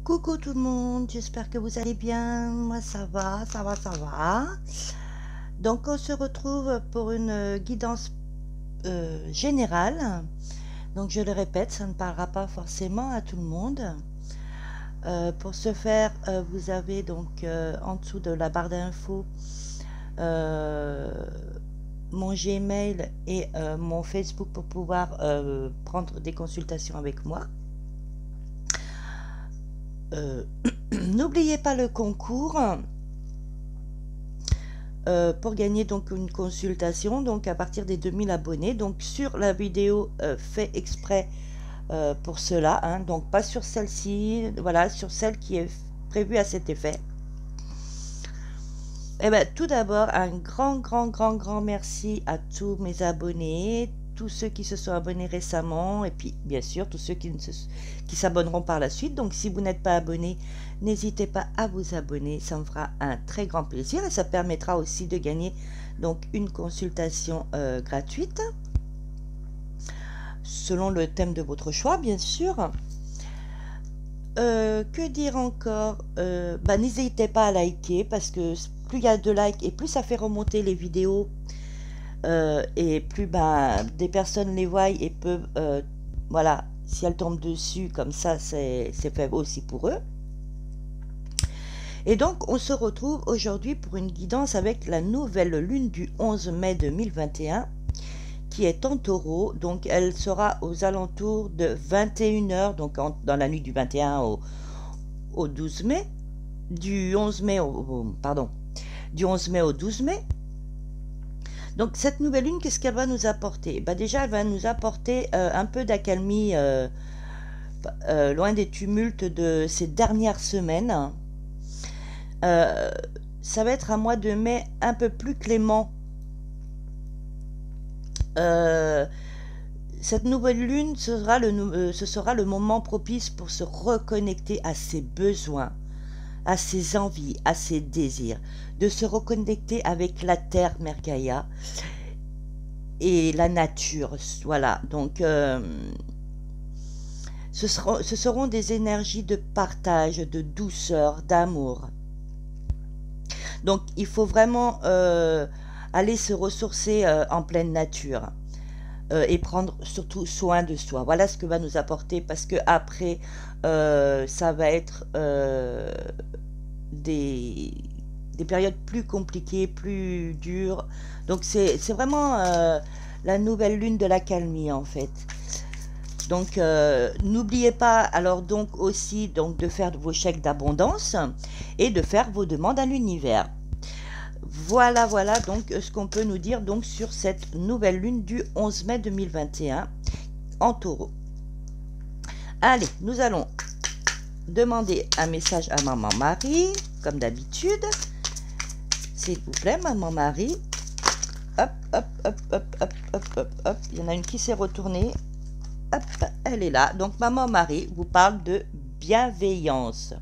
Coucou tout le monde, j'espère que vous allez bien. Moi ça va, ça va, ça va. Donc on se retrouve pour une guidance générale. Donc je le répète, ça ne parlera pas forcément à tout le monde. Pour ce faire, vous avez donc en dessous de la barre d'infos mon Gmail et mon Facebook pour pouvoir prendre des consultations avec moi. N'oubliez pas le concours pour gagner donc une consultation donc à partir des 2000 abonnés. Donc sur la vidéo fait exprès pour cela, hein, donc pas sur celle-ci, voilà, sur celle qui est prévue à cet effet. Et bien tout d'abord un grand merci à tous mes abonnés, tous ceux qui se sont abonnés récemment et puis bien sûr tous ceux qui s'abonneront par la suite. Donc si vous n'êtes pas abonné, n'hésitez pas à vous abonner, ça me fera un très grand plaisir et ça permettra aussi de gagner donc une consultation gratuite selon le thème de votre choix bien sûr. Que dire encore, n'hésitez pas à liker parce que plus il y a de likes et plus ça fait remonter les vidéos et plus des personnes les voient et peuvent, voilà, si elles tombent dessus comme ça, c'est fait aussi pour eux. Et donc on se retrouve aujourd'hui pour une guidance avec la nouvelle lune du 11 mai 2021 qui est en taureau. Donc elle sera aux alentours de 21h, donc dans la nuit du 21 au 12 mai, du 11 mai du 11 mai au 12 mai. Donc cette nouvelle lune, qu'est-ce qu'elle va nous apporter? Déjà, elle va nous apporter un peu d'accalmie loin des tumultes de ces dernières semaines. Ça va être un mois de mai un peu plus clément. Cette nouvelle lune ce sera le moment propice pour se reconnecter à ses besoins, à ses envies, à ses désirs, de se reconnecter avec la terre Mère Gaïa et la nature. Voilà, donc ce seront des énergies de partage, de douceur, d'amour. Donc il faut vraiment aller se ressourcer en pleine nature et prendre surtout soin de soi. Voilà ce que va nous apporter, parce que après ça va être des périodes plus compliquées, plus dures. Donc c'est vraiment la nouvelle lune de l'accalmie en fait. Donc n'oubliez pas alors donc aussi donc de faire vos chèques d'abondance et de faire vos demandes à l'univers. Voilà donc ce qu'on peut nous dire donc sur cette nouvelle lune du 11 mai 2021 en taureau. Allez, nous allons demander un message à Maman Marie, comme d'habitude. S'il vous plaît, Maman Marie. Hop, hop, hop, hop, hop, hop, hop, hop. Il y en a une qui s'est retournée. Hop, elle est là. Donc, Maman Marie vous parle de bienveillance.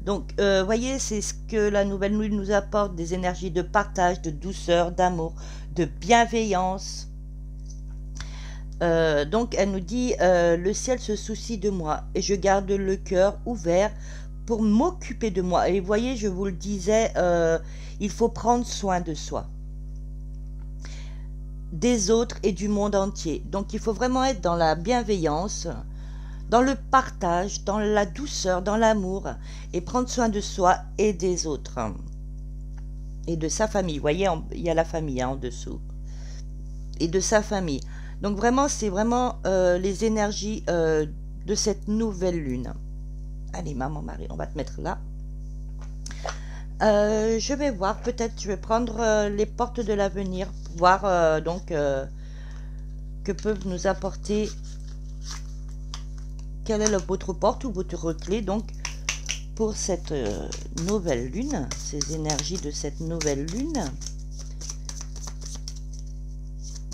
Donc, voyez, c'est ce que la nouvelle lune nous apporte, des énergies de partage, de douceur, d'amour, de bienveillance. Donc, elle nous dit, le ciel se soucie de moi et je garde le cœur ouvert pour m'occuper de moi. Et voyez, je vous le disais, il faut prendre soin de soi, des autres et du monde entier. Donc, il faut vraiment être dans la bienveillance, dans le partage, dans la douceur, dans l'amour, et prendre soin de soi et des autres. Et de sa famille. Vous voyez, il y a la famille en dessous. Et de sa famille. Donc vraiment, c'est vraiment les énergies de cette nouvelle lune. Allez, Maman Marie, on va te mettre là. Je vais voir, peut-être je vais prendre les portes de l'avenir, pour voir donc que peuvent nous apporter. Quelle est votre porte ou votre clé donc pour cette nouvelle lune, ces énergies de cette nouvelle lune.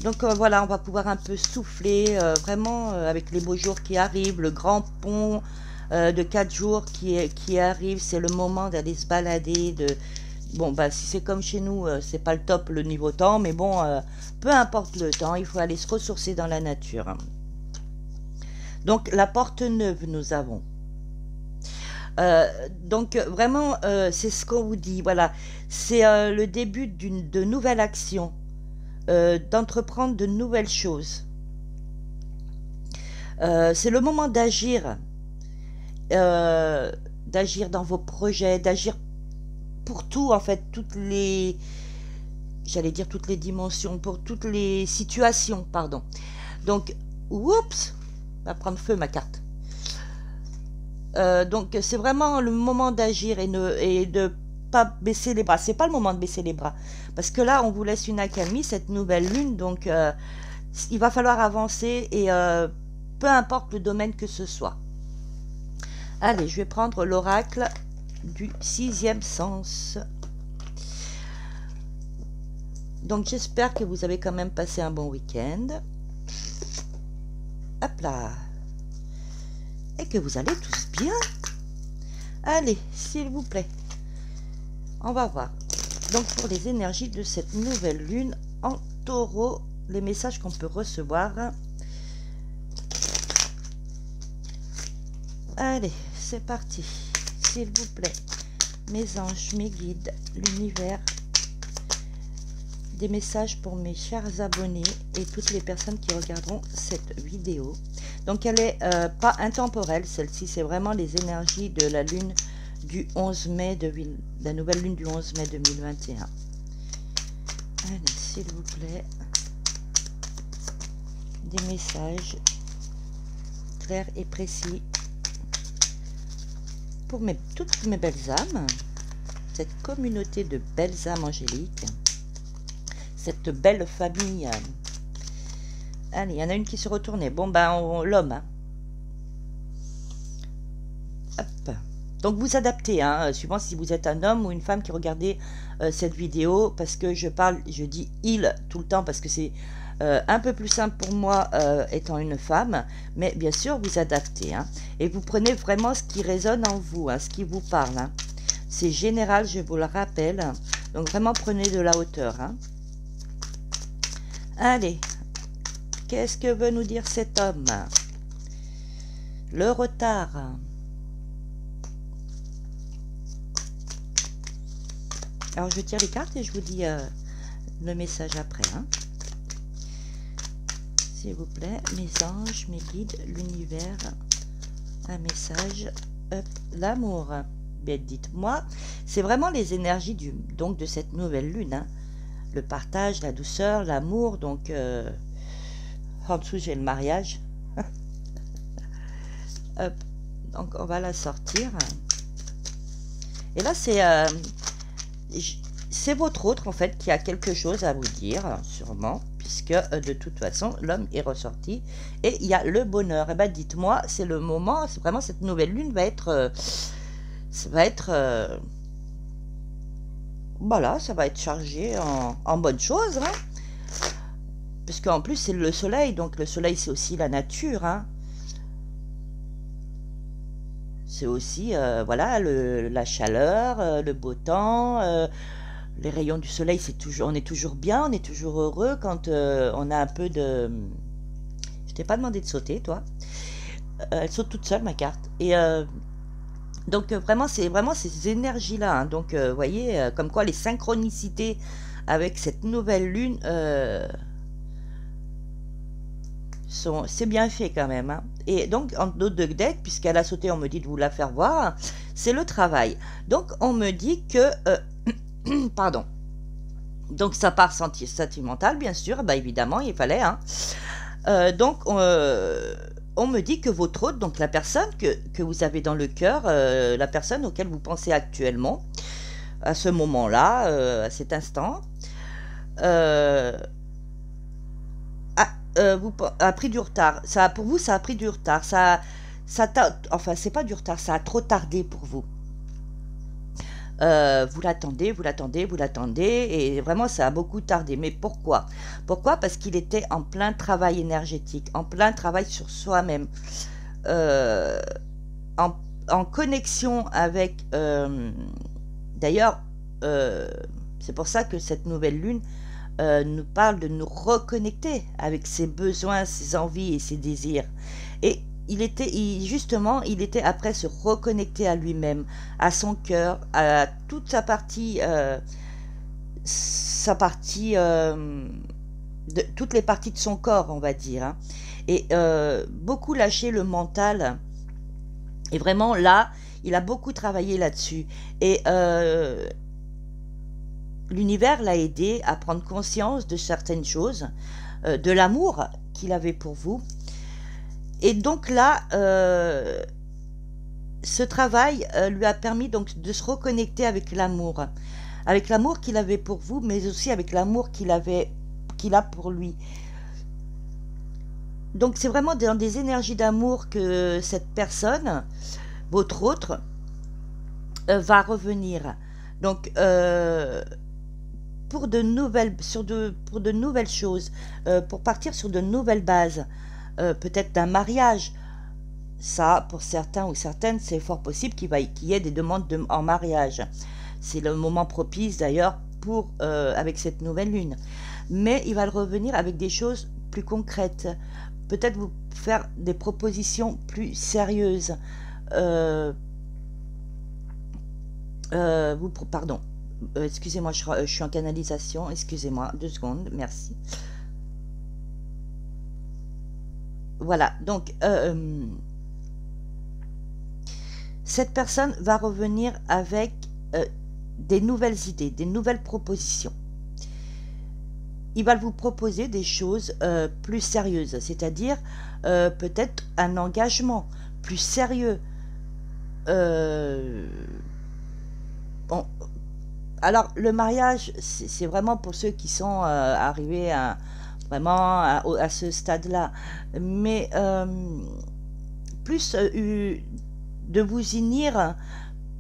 Donc voilà, on va pouvoir un peu souffler vraiment avec les beaux jours qui arrivent, le grand pont de 4 jours qui arrive, c'est le moment d'aller se balader. Bon, si c'est comme chez nous, c'est pas le top le niveau temps, mais bon, peu importe le temps, il faut aller se ressourcer dans la nature. Donc la porte neuve, nous avons Donc vraiment, c'est ce qu'on vous dit. Voilà, c'est le début de nouvelles actions, d'entreprendre de nouvelles choses. C'est le moment d'agir, d'agir dans vos projets, d'agir pour tout en fait, j'allais dire toutes les dimensions, pour toutes les situations, pardon. Donc, oups, va prendre feu ma carte. Donc c'est vraiment le moment d'agir et de pas baisser les bras. C'est pas le moment de baisser les bras parce que là on vous laisse une accalmie, cette nouvelle lune, donc il va falloir avancer et peu importe le domaine que ce soit. Allez, je vais prendre l'oracle du 6e sens. Donc j'espère que vous avez quand même passé un bon week-end. Hop là. Et que vous allez tous bien. Allez, s'il vous plaît. On va voir. Donc pour les énergies de cette nouvelle lune en taureau, les messages qu'on peut recevoir. Allez, c'est parti. S'il vous plaît. Mes anges, mes guides, l'univers. Des messages pour mes chers abonnés et toutes les personnes qui regarderont cette vidéo. Donc elle est pas intemporelle, celle-ci, c'est vraiment les énergies de la lune du 11 mai, la nouvelle lune du 11 mai 2021. Allez, s'il vous plaît, des messages clairs et précis pour toutes mes belles âmes, cette communauté de belles âmes angéliques, cette belle famille. Allez, il y en a une qui se retournait. Bon, ben, l'homme. Hein. Hop. Donc, vous adaptez, hein, suivant si vous êtes un homme ou une femme qui regardez cette vidéo, parce que je dis « il » tout le temps, parce que c'est un peu plus simple pour moi étant une femme, mais bien sûr, vous adaptez. Hein, et vous prenez vraiment ce qui résonne en vous, hein, ce qui vous parle. Hein. C'est général, je vous le rappelle. Donc, vraiment, prenez de la hauteur. Hein. Allez. Qu'est-ce que veut nous dire cet homme? Le retard. Alors, je tire les cartes et je vous dis le message après. Hein. S'il vous plaît, mes anges, mes guides, l'univers, un message. L'amour. Bien, dites-moi. C'est vraiment les énergies donc de cette nouvelle lune. Hein. Le partage, la douceur, l'amour, donc... en dessous, j'ai le mariage. Hop. Donc, on va la sortir. Et là, c'est votre autre, en fait, qui a quelque chose à vous dire, sûrement, puisque, de toute façon, l'homme est ressorti. Et il y a le bonheur. Eh bien, dites-moi, c'est le moment, c'est vraiment, cette nouvelle lune va être... voilà, ça va être chargé en bonnes choses, hein. Parce qu'en plus, c'est le soleil. Donc, le soleil, c'est aussi la nature. Hein. C'est aussi, voilà, la chaleur, le beau temps. Les rayons du soleil, on est toujours bien. On est toujours heureux quand on a un peu de... Je t'ai pas demandé de sauter, toi. Elle saute toute seule, ma carte. Et donc, vraiment, c'est vraiment ces énergies-là. Hein. Donc, vous voyez, comme quoi les synchronicités avec cette nouvelle lune... c'est bien fait quand même. Hein. Et donc, en dos de deck, puisqu'elle a sauté, on me dit de vous la faire voir, c'est le travail. Donc, on me dit que... pardon. Donc, ça part sentimental, bien sûr. Bah, évidemment, il fallait. Hein. Donc, on me dit que votre hôte, donc la personne que vous avez dans le cœur, la personne auquel vous pensez actuellement, à ce moment-là, à cet instant, a pris du retard. Pour vous, ça a pris du retard. Enfin, c'est pas du retard, ça a trop tardé pour vous. Vous l'attendez, vous l'attendez, vous l'attendez, et vraiment, ça a beaucoup tardé. Mais pourquoi? Pourquoi? Parce qu'il était en plein travail énergétique, en plein travail sur soi-même, en connexion avec... D'ailleurs, c'est pour ça que cette nouvelle lune nous parle de nous reconnecter avec ses besoins, ses envies et ses désirs. Et justement, il était après se reconnecter à lui-même, à son cœur, à toute toutes les parties de son corps, on va dire, hein. Et beaucoup lâcher le mental. Et vraiment là, il a beaucoup travaillé là-dessus. Et l'univers l'a aidé à prendre conscience de certaines choses, de l'amour qu'il avait pour vous. Et donc là, ce travail lui a permis donc de se reconnecter avec l'amour qu'il avait pour vous, mais aussi avec l'amour qu'il a pour lui. Donc c'est vraiment dans des énergies d'amour que cette personne, votre autre, va revenir. Donc pour de nouvelles choses, pour partir sur de nouvelles bases, peut-être d'un mariage. Ça, pour certains ou certaines, c'est fort possible qu'il y ait des demandes en mariage. C'est le moment propice d'ailleurs avec cette nouvelle lune. Mais il va revenir avec des choses plus concrètes. Peut-être vous faire des propositions plus sérieuses. Pardon. Excusez-moi, je suis en canalisation. Excusez-moi, 2 secondes, merci. Voilà, donc cette personne va revenir avec des nouvelles idées, des nouvelles propositions. Il va vous proposer des choses plus sérieuses, c'est-à-dire peut-être un engagement plus sérieux. Bon, alors le mariage, c'est vraiment pour ceux qui sont arrivés vraiment à ce stade-là, mais plus de vous unir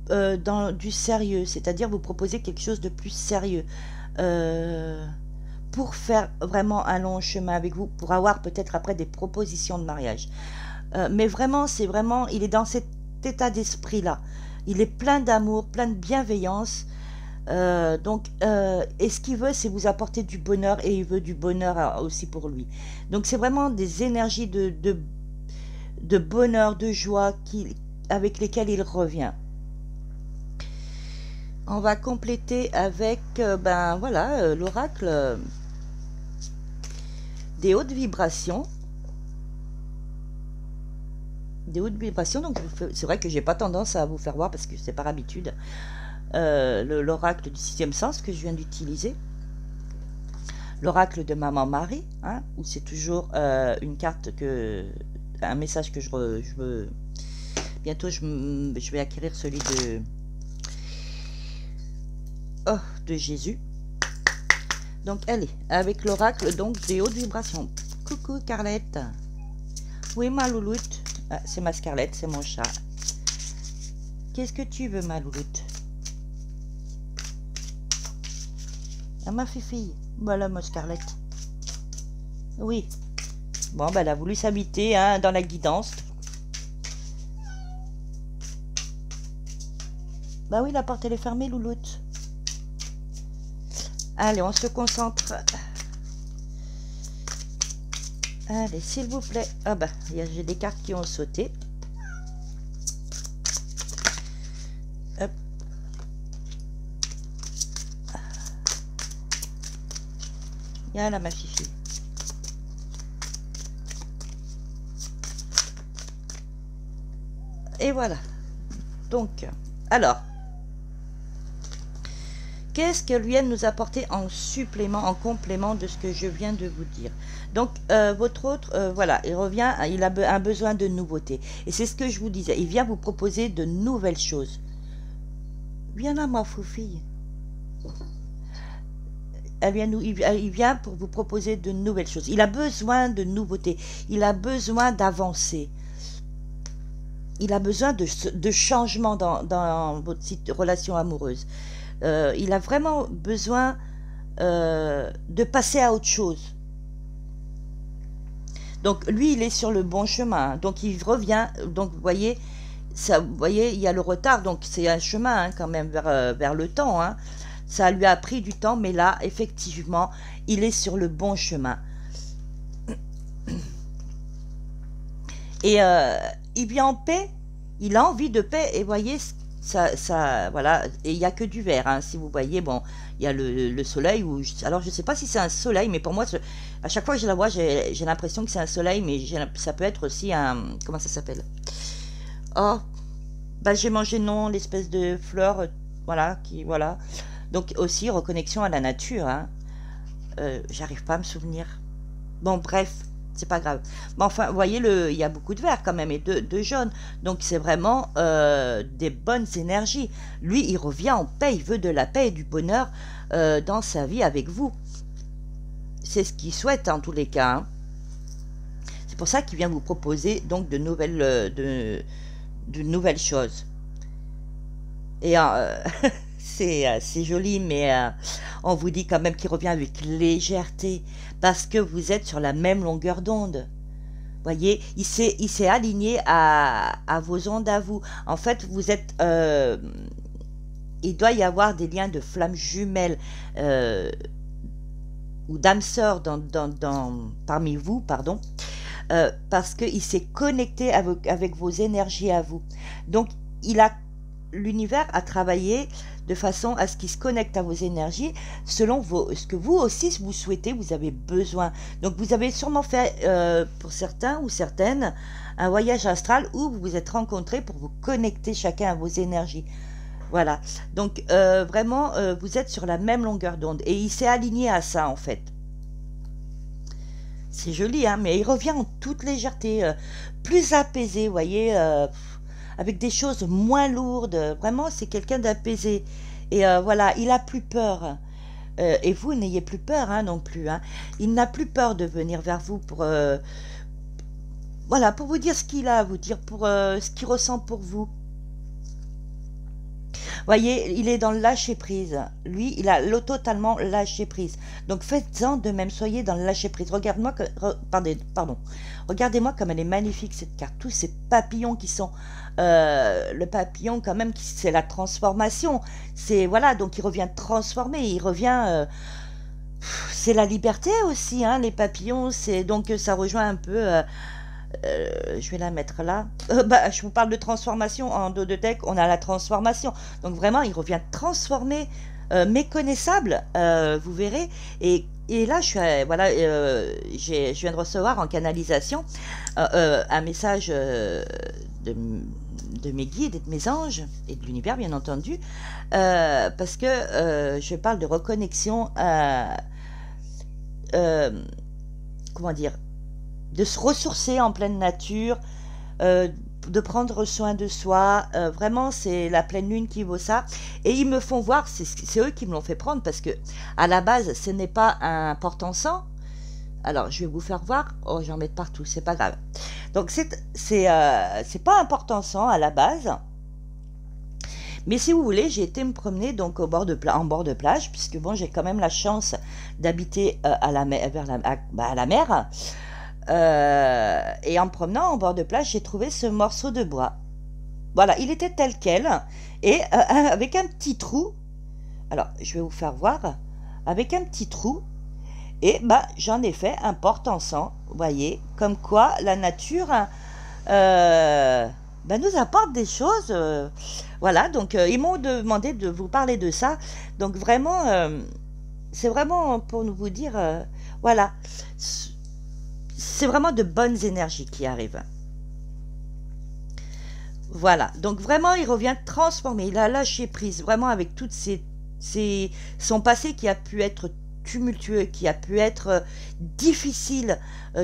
dans du sérieux, c'est-à-dire vous proposer quelque chose de plus sérieux. Pour faire vraiment un long chemin avec vous, pour avoir peut-être après des propositions de mariage. Mais vraiment, il est dans cet état d'esprit-là. Il est plein d'amour, plein de bienveillance. Et ce qu'il veut, c'est vous apporter du bonheur, et il veut du bonheur aussi pour lui. Donc c'est vraiment des énergies de bonheur, de joie avec lesquelles il revient. On va compléter avec l'oracle des hautes vibrations. Donc c'est vrai que j'ai pas tendance à vous faire voir parce que c'est par habitude. L'oracle du 6e sens que je viens d'utiliser. L'oracle de Maman Marie, hein, où c'est toujours une carte un message que je veux. Bientôt je vais acquérir celui de Jésus. Donc allez, avec l'oracle donc des hautes vibrations. Coucou Carlette. Oui ma louloute. Ah, c'est ma Scarlett, c'est mon chat. Qu'est-ce que tu veux ma louloute? Ah ma fille. Voilà ma Scarlett. Oui. Bon elle a voulu s'habiter hein, dans la guidance. Bah oui, la porte elle est fermée louloute. Allez, on se concentre. Allez, s'il vous plaît. Ah bah, j'ai des cartes qui ont sauté. Hop. Viens là, ma fifi. Et voilà. Donc, alors. Qu'est-ce qu'elles viennent nous apporter en supplément, en complément de ce que je viens de vous dire? Donc, votre autre, voilà, il revient, il a un besoin de nouveauté. Et c'est ce que je vous disais, il vient vous proposer de nouvelles choses. Viens là, ma foufille. Il vient pour vous proposer de nouvelles choses. Il a besoin de nouveautés. Il a besoin d'avancer. Il a besoin de changement dans votre relation amoureuse. Il a vraiment besoin de passer à autre chose. Donc lui, il est sur le bon chemin. Donc il revient. Donc vous voyez, il y a le retard. Donc c'est un chemin hein, quand même vers le temps. Hein. Ça lui a pris du temps, mais là, effectivement, il est sur le bon chemin. Et il vit en paix, il a envie de paix, et voyez, voilà, et il n'y a que du vert, hein, si vous voyez, bon, il y a le soleil, alors je ne sais pas si c'est un soleil, mais pour moi, à chaque fois que je la vois, j'ai l'impression que c'est un soleil, mais ça peut être aussi un, comment ça s'appelle? Oh, bah j'ai mangé non, l'espèce de fleur, voilà, voilà, donc aussi reconnexion à la nature, hein. J'arrive pas à me souvenir. Bon, bref, c'est pas grave. Mais enfin, vous voyez, il y a beaucoup de vert quand même et de jaune. Donc, c'est vraiment des bonnes énergies. Lui, il revient en paix. Il veut de la paix et du bonheur dans sa vie avec vous. C'est ce qu'il souhaite en tous les cas, hein. C'est pour ça qu'il vient vous proposer donc de nouvelles choses. Et c'est joli, mais on vous dit quand même qu'il revient avec légèreté, parce que vous êtes sur la même longueur d'onde. Voyez, il s'est aligné à vos ondes à vous. En fait, vous êtes... il doit y avoir des liens de flammes jumelles ou d'âmes sœurs parmi vous, pardon, parce qu'il s'est connecté avec vos énergies à vous. Donc, l'univers a travaillé de façon à ce qu'il se connecte à vos énergies selon ce que vous aussi vous souhaitez, vous avez besoin. Donc vous avez sûrement fait, pour certains ou certaines, un voyage astral où vous vous êtes rencontrés pour vous connecter chacun à vos énergies. Voilà, donc vraiment, vous êtes sur la même longueur d'onde et il s'est aligné à ça en fait. C'est joli, hein, mais il revient en toute légèreté, plus apaisé, vous voyez, avec des choses moins lourdes. Vraiment, c'est quelqu'un d'apaisé. Et voilà, il a plus peur. Et vous, n'ayez plus peur, hein, non plus, hein. Il n'a plus peur de venir vers vous pour, voilà, pour vous dire ce qu'il a à vous dire, pour ce qu'il ressent pour vous. Voyez, il est dans le lâcher prise. Lui, il a totalement lâché prise. Donc faites-en de même, soyez dans le lâcher prise. Regarde-moi, pardon. Regardez-moi comme elle est magnifique cette carte. Tous ces papillons qui sont, le papillon quand même, c'est la transformation. C'est voilà, donc il revient transformé, il revient. C'est la liberté aussi, hein, les papillons. C'est donc ça rejoint un peu. Je vais la mettre là. Je vous parle de transformation. En dos de deck, on a la transformation. Donc vraiment, il revient transformé, méconnaissable, vous verrez. Et là, voilà, je viens de recevoir en canalisation un message de mes guides et de mes anges, et de l'univers, bien entendu, parce que je parle de reconnexion, comment dire, de se ressourcer en pleine nature, de prendre soin de soi. Vraiment, c'est la pleine lune qui vaut ça. Et ils me font voir, c'est eux qui me l'ont fait prendre, parce que à la base, ce n'est pas un porte-encens. Alors, je vais vous faire voir. Oh, j'en mets partout, c'est pas grave. Donc, c'est pas un porte-encens à la base. Mais si vous voulez, j'ai été me promener donc en bord de plage, puisque bon, j'ai quand même la chance d'habiter à la mer, à la mer. Et en me promenant en bord de plage, j'ai trouvé ce morceau de bois. Voilà, il était tel quel, et avec un petit trou. Alors, je vais vous faire voir. Avec un petit trou, et j'en ai fait un porte-encens. Vous voyez, comme quoi la nature nous apporte des choses. Voilà, donc ils m'ont demandé de vous parler de ça. Donc vraiment, c'est vraiment pour vous dire, voilà. C'est vraiment de bonnes énergies qui arrivent. Voilà, donc vraiment il revient transformé, il a lâché prise, vraiment avec toutes son passé qui a pu être tumultueux, qui a pu être difficile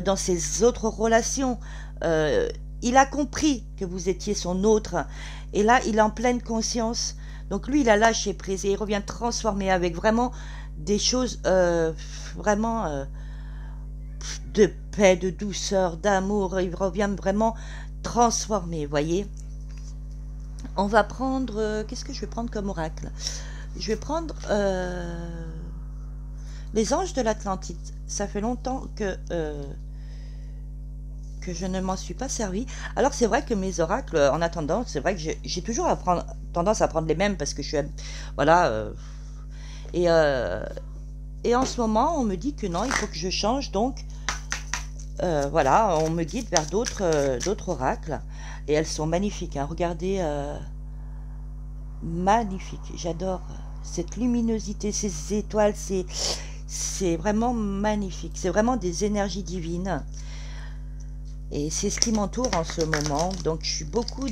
dans ses autres relations. Il a compris que vous étiez son autre, et là il est en pleine conscience. Donc lui il a lâché prise et il revient transformé avec vraiment des choses vraiment... de paix, de douceur, d'amour. Il revient vraiment transformé, voyez. On va prendre... qu'est-ce que je vais prendre comme oracle? Je vais prendre les anges de l'Atlantide. Ça fait longtemps que je ne m'en suis pas servi. Alors c'est vrai que mes oracles, en attendant, c'est vrai que j'ai toujours tendance à prendre les mêmes parce que je suis... voilà. Et en ce moment, on me dit que non, il faut que je change, donc voilà, on me guide vers d'autres oracles. Et elles sont magnifiques, hein. Regardez, magnifique. J'adore cette luminosité, ces étoiles, c'est vraiment magnifique. C'est vraiment des énergies divines. Et c'est ce qui m'entoure en ce moment. Donc je suis beaucoup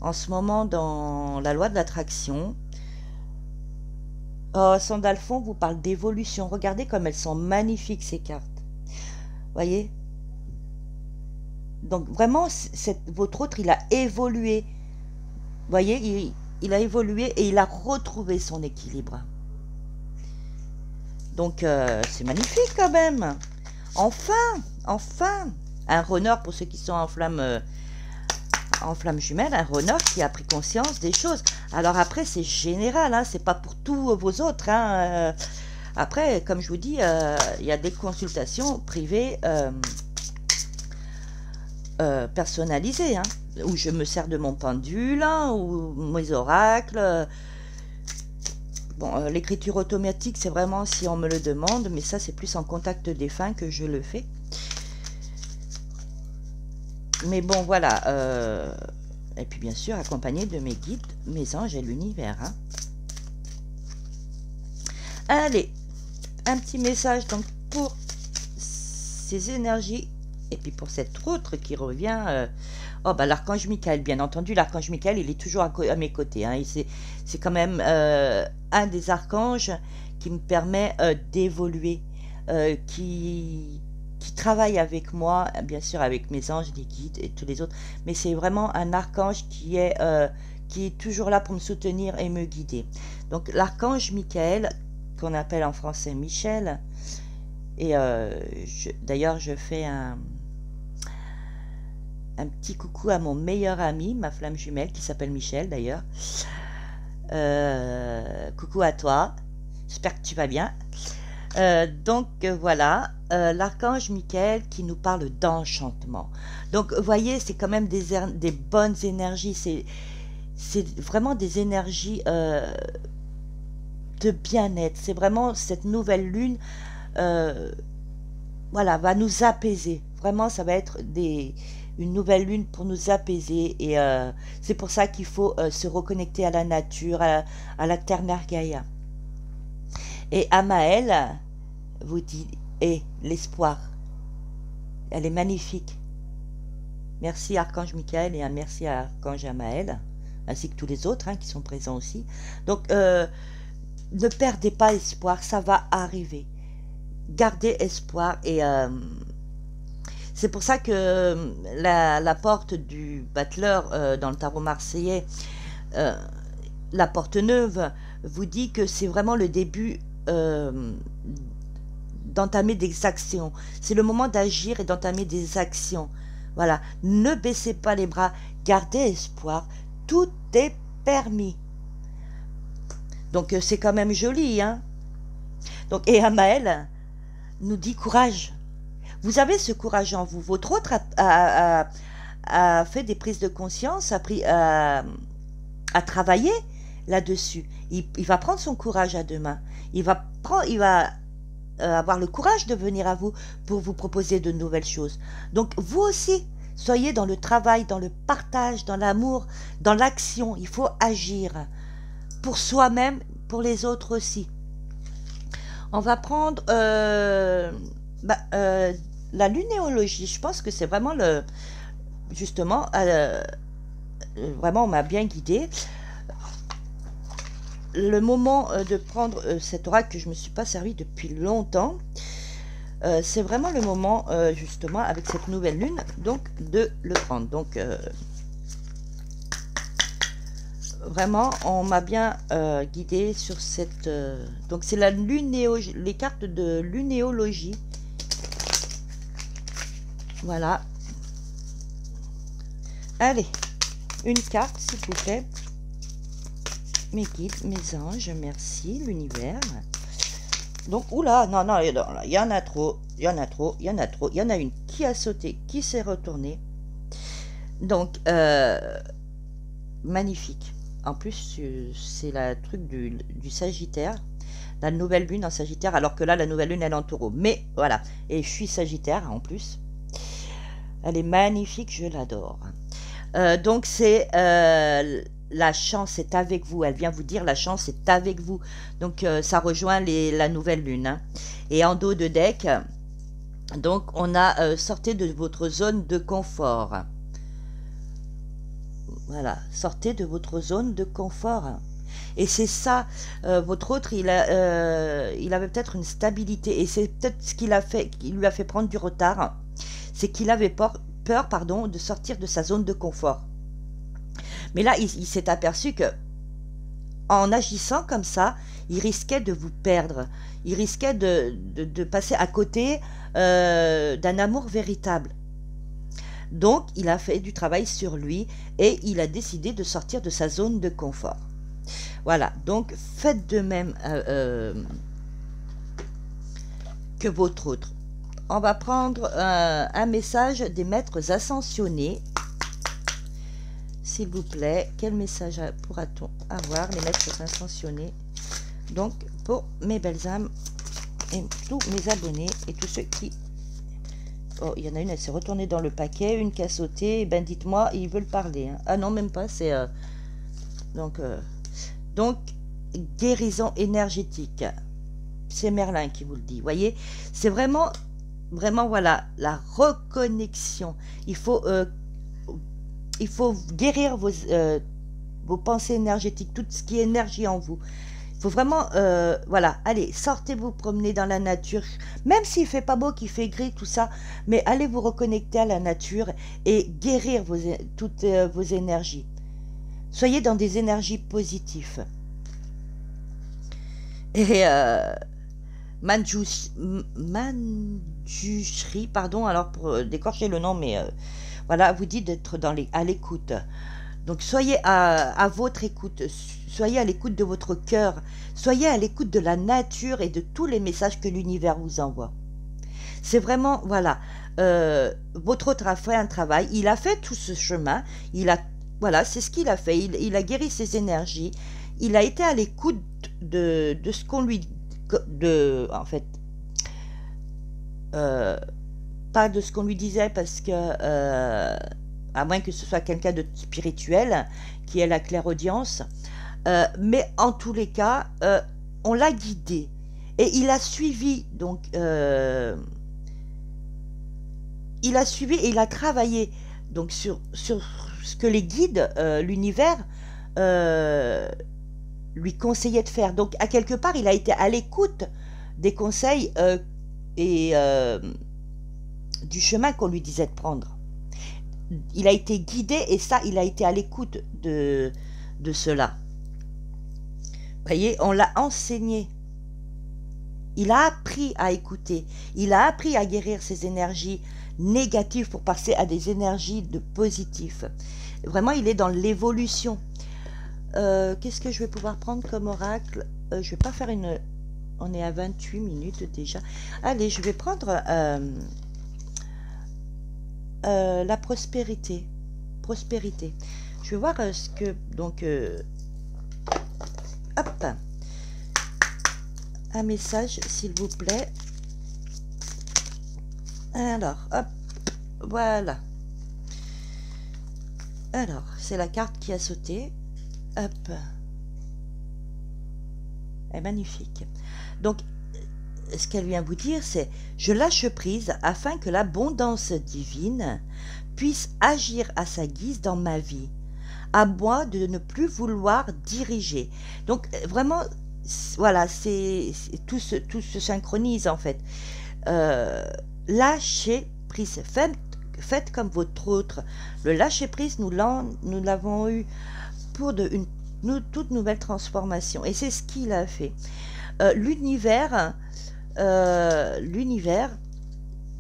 en ce moment dans la loi de l'attraction. Oh, Sandalphon vous parle d'évolution. Regardez comme elles sont magnifiques ces cartes. Voyez? Donc vraiment, votre autre, il a évolué. Voyez, il a évolué et il a retrouvé son équilibre. Donc c'est magnifique quand même. Enfin, enfin, un renard pour ceux qui sont en flamme jumelle, un renard qui a pris conscience des choses. Alors après, c'est général, hein, c'est pas pour tous vos autres. Hein, après, comme je vous dis, il y a des consultations privées personnalisées, hein, où je me sers de mon pendule, hein, ou mes oracles. Bon, l'écriture automatique, c'est vraiment si on me le demande, mais ça, c'est plus en contact défunt que je le fais. Mais bon, voilà. Et puis, bien sûr, accompagné de mes guides, mes anges et l'univers. Hein. Allez, un petit message donc pour ces énergies. Et puis, pour cette autre qui revient... Oh, bah, l'archange Michael, bien entendu. L'archange Michael, il est toujours à mes côtés. Hein, c'est quand même un des archanges qui me permet d'évoluer, qui travaille avec moi, bien sûr avec mes anges, les guides et tous les autres. Mais c'est vraiment un archange qui est toujours là pour me soutenir et me guider. Donc l'archange Michael, qu'on appelle en français Michel, et d'ailleurs je fais un petit coucou à mon meilleur ami, ma flamme jumelle, qui s'appelle Michel d'ailleurs. Coucou à toi, j'espère que tu vas bien. Donc voilà, l'archange Michael qui nous parle d'enchantement. Donc vous voyez, c'est quand même des bonnes énergies, c'est vraiment des énergies de bien-être. C'est vraiment cette nouvelle lune, voilà, va nous apaiser. Vraiment, ça va être une nouvelle lune pour nous apaiser. Et c'est pour ça qu'il faut se reconnecter à la nature, à la terre-mère Gaïa. Et Amaël vous dit, l'espoir, elle est magnifique. Merci Archange Michael et merci à Archange Amaël, ainsi que tous les autres hein, qui sont présents aussi. Donc, ne perdez pas espoir, ça va arriver. Gardez espoir et c'est pour ça que la porte du battleur dans le tarot marseillais, la porte neuve, vous dit que c'est vraiment le début d'entamer des actions. C'est le moment d'agir et d'entamer des actions. Voilà, ne baissez pas les bras, gardez espoir, tout est permis. Donc c'est quand même joli, hein. Donc, et Amaël nous dit courage. Vous avez ce courage en vous. Votre autre a fait des prises de conscience, a travaillé là-dessus. Il va prendre son courage à deux mains. Il va avoir le courage de venir à vous pour vous proposer de nouvelles choses. Donc, vous aussi, soyez dans le travail, dans le partage, dans l'amour, dans l'action. Il faut agir pour soi-même, pour les autres aussi. On va prendre la lunéologie. Je pense que c'est vraiment justement, vraiment on m'a bien guidé. Le moment de prendre cet oracle que je ne me suis pas servi depuis longtemps, c'est vraiment le moment justement avec cette nouvelle lune, donc de le prendre. Donc vraiment, on m'a bien guidé sur cette... donc c'est les cartes de lunéologie. Voilà. Allez, une carte s'il vous plaît. Mes guides, mes anges, merci, l'univers. Donc, oula, non, il y en a trop, il y en a trop, il y en a trop. Il y en a une qui a sauté, qui s'est retournée. Donc, magnifique. En plus, c'est la truc du Sagittaire. la nouvelle lune en Sagittaire, alors que là, la nouvelle lune, elle est en Taureau. Mais voilà, et je suis Sagittaire en plus. Elle est magnifique, je l'adore. Donc c'est la chance est avec vous. Elle vient vous dire la chance est avec vous. Donc ça rejoint la nouvelle lune. Hein. Et en dos de deck, donc on a sortez de votre zone de confort. Voilà, sortez de votre zone de confort. Et c'est ça, votre autre, il avait peut-être une stabilité. Et c'est peut-être ce qu'il a fait, qui lui a fait prendre du retard. C'est qu'il avait peur, pardon, de sortir de sa zone de confort. Mais là, il s'est aperçu que en agissant comme ça, il risquait de vous perdre. Il risquait de passer à côté d'un amour véritable. Donc, il a fait du travail sur lui et il a décidé de sortir de sa zone de confort. Voilà, donc faites de même que votre autre. On va prendre un message des maîtres ascensionnés. S'il vous plaît, quel message pourra-t-on avoir, les maîtres ascensionnés? Donc, pour mes belles âmes et tous mes abonnés et tous ceux qui... Oh, il y en a une, elle s'est retournée dans le paquet, une qui a sauté. Ben, dites-moi, ils veulent parler. Hein. Ah non, même pas, c'est... Donc, guérison énergétique. C'est Merlin qui vous le dit. Voyez, c'est vraiment, voilà, la reconnexion. Il faut guérir vos pensées énergétiques, tout ce qui est énergie en vous. Il faut vraiment, voilà, allez, sortez vous promener dans la nature, même s'il fait pas beau, qu'il fait gris, tout ça, mais allez vous reconnecter à la nature et guérir toutes vos énergies. Soyez dans des énergies positives. Et Manjushri, pardon, alors pour d'écorcher le nom, mais voilà, vous dit d'être à l'écoute. Donc soyez à votre écoute, soyez à l'écoute de votre cœur, soyez à l'écoute de la nature et de tous les messages que l'univers vous envoie. C'est vraiment, voilà, votre autre a fait un travail, il a fait tout ce chemin, voilà, c'est ce qu'il a fait, il a guéri ses énergies, il a été à l'écoute de ce qu'on lui... en fait, pas de ce qu'on lui disait parce que... à moins que ce soit quelqu'un de spirituel, qui ait la clairaudience. Mais en tous les cas, on l'a guidé. Et il a suivi, donc, il a suivi et il a travaillé donc, sur ce que les guides, l'univers, lui conseillaient de faire. Donc, à quelque part, il a été à l'écoute des conseils et du chemin qu'on lui disait de prendre. Il a été guidé et ça, il a été à l'écoute de cela. Vous voyez, on l'a enseigné. Il a appris à écouter. Il a appris à guérir ses énergies négatives pour passer à des énergies de positif. Vraiment, il est dans l'évolution. Qu'est-ce que je vais pouvoir prendre comme oracle? Je ne vais pas faire une... On est à 28 minutes déjà. Allez, je vais prendre... la prospérité. Je vais voir ce que... Donc, hop. Un message, s'il vous plaît. Alors, hop. Voilà. Alors, c'est la carte qui a sauté. Hop. Elle est magnifique. Donc, ce qu'elle vient vous dire, c'est « Je lâche prise afin que l'abondance divine puisse agir à sa guise dans ma vie, à moi de ne plus vouloir diriger. » Donc, vraiment, voilà, tout se synchronise en fait. Lâchez prise. Faites comme votre autre. Le lâcher prise, nous l'avons eu pour une toute nouvelle transformation. Et c'est ce qu'il a fait. L'univers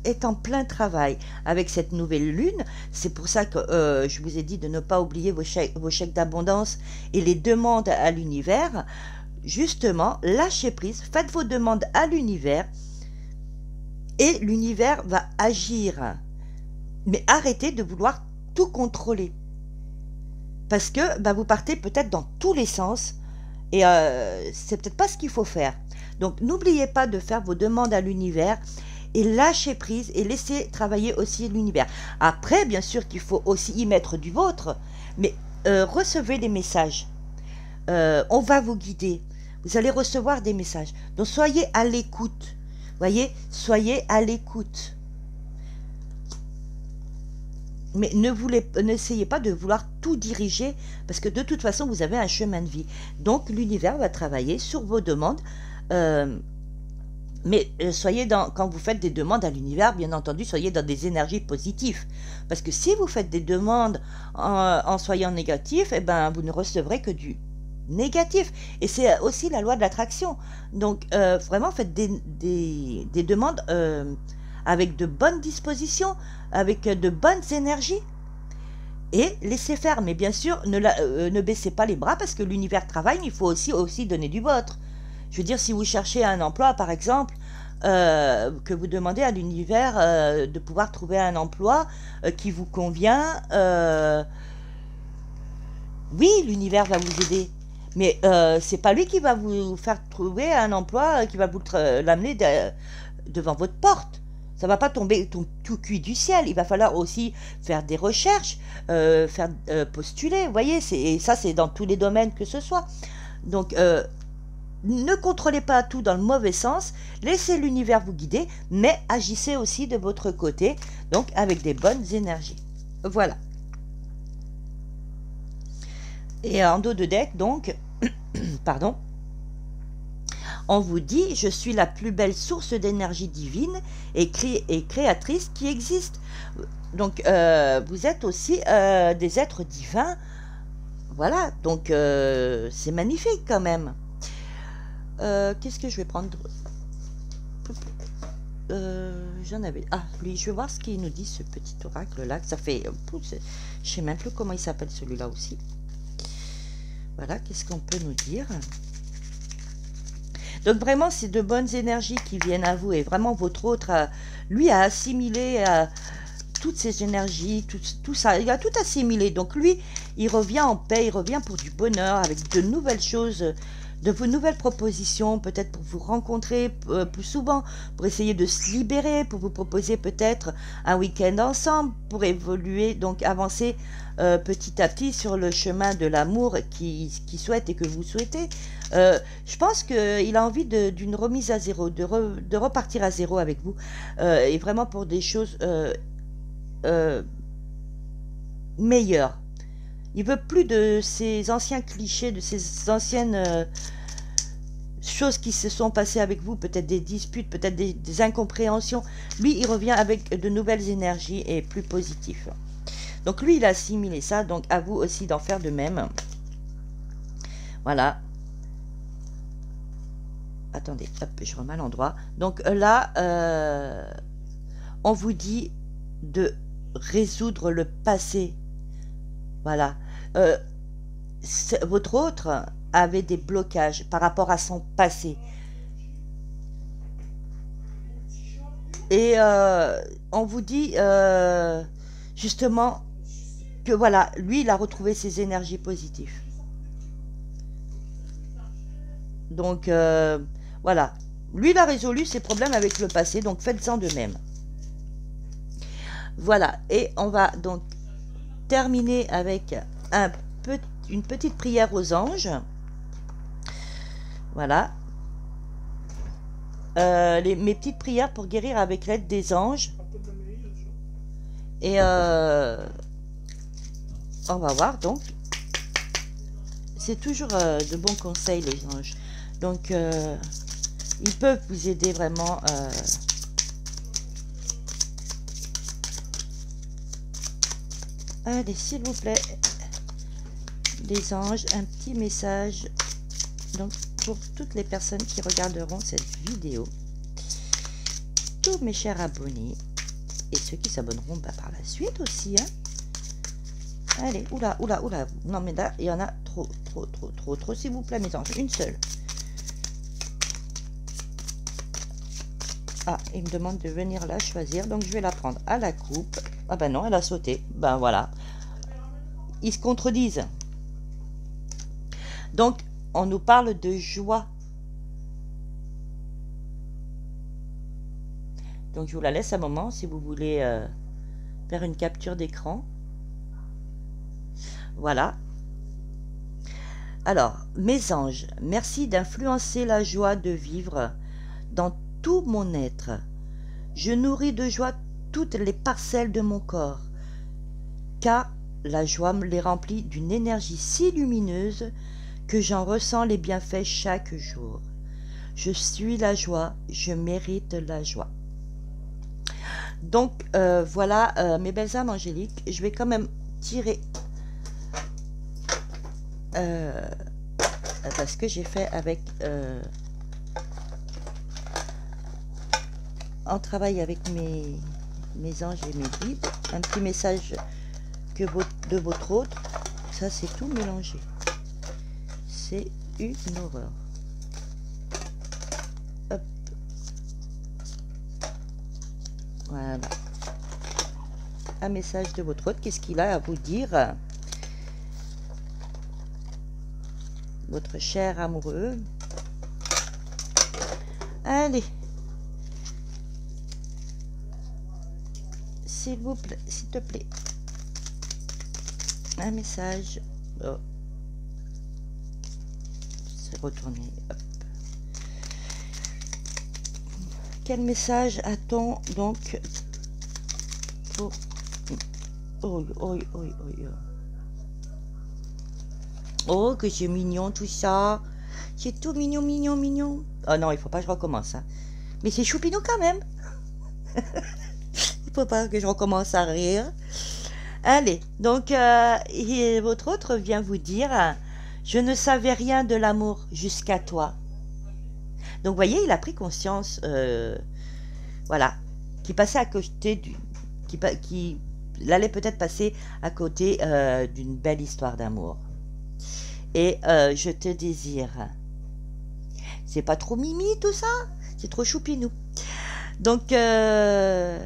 est en plein travail avec cette nouvelle lune. C'est pour ça que je vous ai dit de ne pas oublier vos chèques d'abondance et les demandes à l'univers. Justement, lâchez prise, faites vos demandes à l'univers et l'univers va agir. Mais arrêtez de vouloir tout contrôler. Parce que vous partez peut-être dans tous les sens Et c'est peut-être pas ce qu'il faut faire. Donc n'oubliez pas de faire vos demandes à l'univers et lâcher prise et laisser travailler aussi l'univers. Après, bien sûr qu'il faut aussi y mettre du vôtre, mais recevez des messages. On va vous guider. Vous allez recevoir des messages. Donc soyez à l'écoute. Voyez, soyez à l'écoute. Mais n'essayez pas de vouloir tout diriger, parce que de toute façon, vous avez un chemin de vie. Donc, l'univers va travailler sur vos demandes. Mais soyez quand vous faites des demandes à l'univers, bien entendu, soyez dans des énergies positives. Parce que si vous faites des demandes en soyant négatif, eh ben, vous ne recevrez que du négatif. Et c'est aussi la loi de l'attraction. Donc, vraiment, faites des demandes avec de bonnes dispositions, avec de bonnes énergies, et laissez faire. Mais bien sûr, ne baissez pas les bras, parce que l'univers travaille, mais il faut aussi donner du vôtre. Je veux dire, si vous cherchez un emploi, par exemple, que vous demandez à l'univers de pouvoir trouver un emploi qui vous convient, oui, l'univers va vous aider. Mais c'est pas lui qui va vous faire trouver un emploi qui va vous l'amener devant votre porte. Ça va pas tomber tout cuit du ciel. Il va falloir aussi faire des recherches, postuler. Vous voyez, et ça, c'est dans tous les domaines que ce soit. Donc, ne contrôlez pas tout dans le mauvais sens. Laissez l'univers vous guider, mais agissez aussi de votre côté, donc avec des bonnes énergies. Voilà. Et en dos de deck, donc, pardon, on vous dit, je suis la plus belle source d'énergie divine et créatrice qui existe. Donc, vous êtes aussi des êtres divins. Voilà, donc c'est magnifique quand même. Qu'est-ce que je vais prendre? J'en avais... Ah, lui, je vais voir ce qu'il nous dit, ce petit oracle-là. Ça fait... je sais même plus comment il s'appelle celui-là aussi. Voilà, qu'est-ce qu'on peut nous dire? Donc vraiment, c'est de bonnes énergies qui viennent à vous, et vraiment votre autre, lui, a assimilé toutes ces énergies, tout ça, il a tout assimilé. Donc lui, il revient en paix, il revient pour du bonheur, avec de nouvelles choses, de vos nouvelles propositions, peut-être pour vous rencontrer plus souvent, pour essayer de se libérer, pour vous proposer peut-être un week-end ensemble, pour évoluer, donc avancer petit à petit sur le chemin de l'amour qu'il souhaite et que vous souhaitez. Je pense qu'il a envie d'une remise à zéro, de repartir à zéro avec vous, et vraiment pour des choses meilleures. Il veut plus de ces anciens clichés, de ces anciennes choses qui se sont passées avec vous, peut-être des disputes, peut-être des incompréhensions. Lui, il revient avec de nouvelles énergies et plus positif. Donc lui, il a assimilé ça, donc à vous aussi d'en faire de même. Voilà. Attendez, hop, je remets à l'endroit. Donc là, on vous dit de résoudre le passé. Voilà. Votre autre avait des blocages par rapport à son passé. Et on vous dit justement que voilà, lui, il a retrouvé ses énergies positives. Donc voilà. Lui, il a résolu ses problèmes avec le passé, donc faites-en de même. Voilà. Et on va donc terminer avec une petite prière aux anges. Voilà. Mes petites prières pour guérir avec l'aide des anges. Et on va voir donc. C'est toujours de bons conseils, les anges. Donc, ils peuvent vous aider vraiment. Allez, s'il vous plaît, les anges, un petit message. Donc, pour toutes les personnes qui regarderont cette vidéo, tous mes chers abonnés, et ceux qui s'abonneront par la suite aussi, hein. Allez, oula, oula, oula. Non, mais là, il y en a trop, s'il vous plaît, mes anges. Une seule. Ah, il me demande de venir la choisir, donc je vais la prendre à la coupe. Ah ben non, elle a sauté. Ben voilà. Ils se contredisent. Donc, on nous parle de joie. Donc je vous la laisse un moment si vous voulez faire une capture d'écran. Voilà. Alors, mes anges, merci d'influencer la joie de vivre dans tout mon être. Je nourris de joie toutes les parcelles de mon corps, car la joie me les remplit d'une énergie si lumineuse que j'en ressens les bienfaits chaque jour. Je suis la joie, je mérite la joie. Donc voilà mes belles âmes angéliques, je vais quand même tirer parce que j'ai fait avec en travail avec mes anges et mes guides, un petit message de votre hôte. Ça c'est tout mélangé, c'est une horreur. Hop. Voilà, un message de votre hôte. Qu'est-ce qu'il a à vous dire, votre cher amoureux? Allez, s'il vous plaît, s'il te plaît, un message. Oh. C'est retourné. Hop. Quel message a-t-on donc pour... Oh, oh, oh, oh, oh. Oh, que c'est mignon tout ça. C'est tout mignon, mignon, mignon. Oh non, il faut pas que je recommence. Hein. Mais c'est choupinou quand même. Il faut pas que je recommence à rire. Allez, donc votre autre vient vous dire « Je ne savais rien de l'amour jusqu'à toi ». Donc, vous voyez, il a pris conscience, voilà, qu'il passait à côté il allait peut-être passer à côté d'une belle histoire d'amour. Et je te désire. C'est pas trop mimi tout ça? C'est trop choupinou. Donc, oh,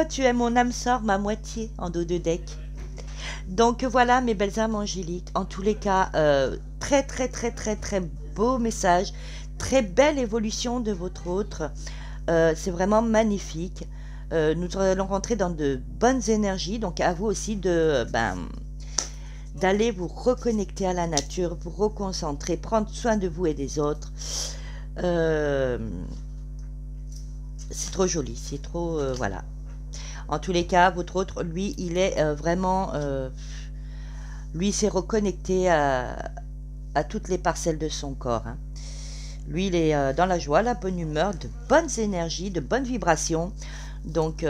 tu es mon âme sœur, ma moitié en dos de deck. Donc voilà mes belles âmes angéliques. En tous les cas, très très très très très beau message. Très belle évolution de votre autre. C'est vraiment magnifique. Nous allons rentrer dans de bonnes énergies. Donc à vous aussi de d'aller vous reconnecter à la nature, vous reconcentrer, prendre soin de vous et des autres. C'est trop joli, c'est trop... voilà. En tous les cas, votre autre, lui, il est vraiment... lui, s'est reconnecté à toutes les parcelles de son corps. Hein. Lui, il est dans la joie, la bonne humeur, de bonnes énergies, de bonnes vibrations. Donc,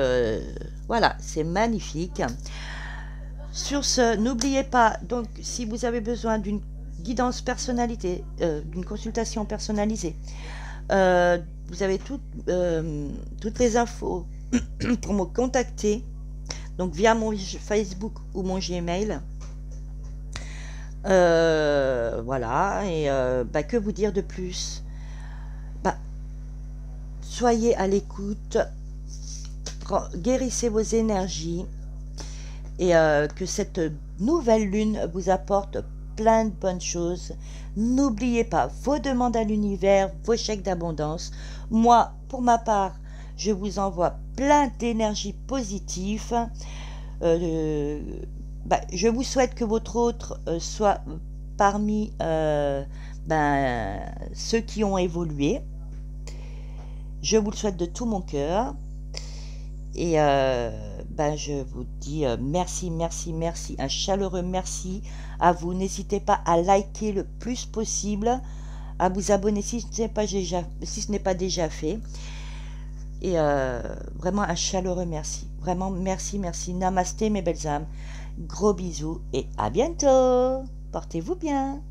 voilà, c'est magnifique. Sur ce, n'oubliez pas, donc, si vous avez besoin d'une guidance personnalisée, d'une consultation personnalisée, vous avez toutes les infos pour me contacter, donc via mon Facebook ou mon Gmail. Voilà, et que vous dire de plus? Soyez à l'écoute, guérissez vos énergies, et que cette nouvelle lune vous apporte plein de bonnes choses. N'oubliez pas vos demandes à l'univers, vos chèques d'abondance. Moi, pour ma part, je vous envoie plein d'énergie positive. Je vous souhaite que votre autre soit parmi ceux qui ont évolué. Je vous le souhaite de tout mon cœur. Et je vous dis merci, merci, merci, un chaleureux merci à vous. N'hésitez pas à liker le plus possible, à vous abonner si ce n'est pas déjà fait. Et vraiment un chaleureux merci. Vraiment merci, merci. Namasté mes belles âmes. Gros bisous et à bientôt. Portez-vous bien.